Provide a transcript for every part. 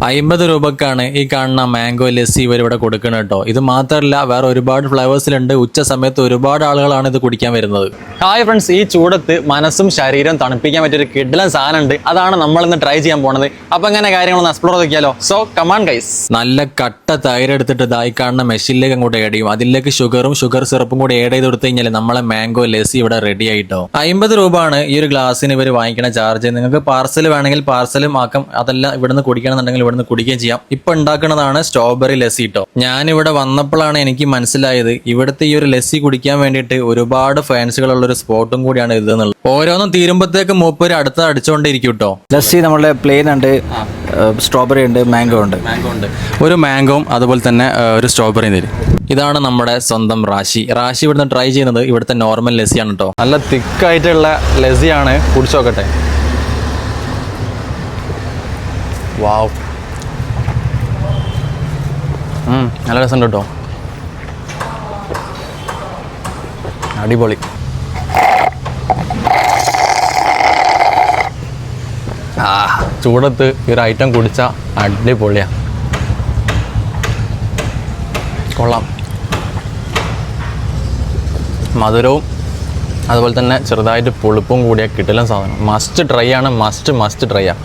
50 രൂപക്കാണ് ഈ കാണുന്ന മാംഗോ ലസ്സി ഇവരിവിടെ കൊടുക്കുന്നത് കേട്ടോ. ഇത് മാത്രമല്ല വേറെ ഒരുപാട് ഫ്ലേവേഴ്സിലുണ്ട്. ഉച്ച സമയത്ത് ഒരുപാട് ആളുകളാണ് ഇത് കുടിക്കാൻ വരുന്നത്. ഹായ് ഫ്രണ്ട്സ്, ഈ ചൂടത്ത് മനസ്സും ശരീരവും തണുപ്പിക്കാൻ പറ്റിയൊരു കിടിലൻ സാധനം ഉണ്ട്. അതാണ് നമ്മൾ ഇന്ന് ട്രൈ ചെയ്യാൻ പോണത്. അപ്പൊ എങ്ങനെ കാര്യങ്ങളൊന്ന് എക്സ്പ്ലോർ ചെയ്യിക്കാലോ. So come on guys. നല്ല കട്ട തൈര് എടുത്തിട്ട് ഇതായി കാണുന്ന മെഷീനിലേക്ക് അങ്ങോട്ട് ആഡ് ചെയ്യും. അതിലേക്ക് ഷുഗർ സിറപ്പും കൂടി ആഡ് ചെയ്ത് കൊടുത്തു കഴിഞ്ഞാൽ നമ്മളെ മാംഗോ ലസ്സി ഇവിടെ റെഡി ആയിട്ടോ. 50 രൂപയാണ് ഈ ഒരു ഗ്ലാസ്സിന് ഇവർ വാങ്ങിക്കണ ചാർജ്. നിങ്ങൾക്ക് പാർസൽ വേണമെങ്കിൽ പാർസലും ആക്കാം. അതെല്ലാം ഇവിടുന്ന് കുടിക്കണമെന്നുണ്ടെങ്കിൽ ഇവിടുന്ന് കുടിക്കുകയും ചെയ്യാം. ഇപ്പൊ ഉണ്ടാക്കുന്നതാണ് സ്ട്രോബെറി ലസ്സി ട്ടോ. ഞാനിവിടെ വന്നപ്പോഴാണ് എനിക്ക് മനസ്സിലായത് ഇവിടുത്തെ ഈ ഒരു ലസ്സി കുടിക്കാൻ വേണ്ടിയിട്ട് ഒരുപാട് ഫാൻസുകളുള്ള ഒരു സ്പോട്ടും കൂടിയാണ് ഇത് എന്നുള്ളത്. ഓരോന്നും തീരുമ്പോഴത്തേക്ക് മൂപ്പര് അടുത്ത അടിച്ചുകൊണ്ടിരിക്കും കേട്ടോ. ലസ്സി നമ്മളുടെ പ്ലെയിൻ ഉണ്ട്, സ്ട്രോബെറി ഉണ്ട്, മാംഗോ ഉണ്ട്. ഒരു മാംഗോവും അതുപോലെ തന്നെ ഒരു സ്ട്രോബെറിയും തരും. ഇതാണ് നമ്മുടെ സ്വന്തം റാശി. ഇവിടുന്ന് ട്രൈ ചെയ്യുന്നത് ഇവിടുത്തെ നോർമൽ ലസ്സിയാണ് കേട്ടോ. നല്ല തിക്കായിട്ടുള്ള ലസ്സിയാണ്. കുടിച്ചു നോക്കട്ടെ. വാവ്, നല്ല രസമുണ്ട് കേട്ടോ. അടിപൊളി. ചൂടത്ത് ഈ ഒരു ഐറ്റം കുടിച്ചാൽ അടിപൊളിയാ. കൊള്ളാം. മധുരവും അതുപോലെ തന്നെ ചെറുതായിട്ട് പുളിപ്പും കൂടിയ കിട്ടില്ല സാധനം. മസ്റ്റ് ട്രൈ ആണ്. മസ്റ്റ് ട്രൈ ആണ്.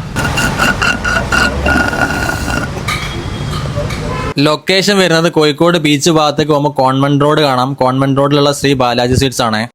ലൊക്കേഷൻ വരുന്നത് കോഴിക്കോട് ബീച്ച് ഭാഗത്തേക്ക് പോകുമ്പോൾ കോൺവെന്റ് റോഡ് കാണാം. കോൺവെന്റ് റോഡിലുള്ള ശ്രീ ബാലാജി സ്വീറ്റ്സ് ആണ്.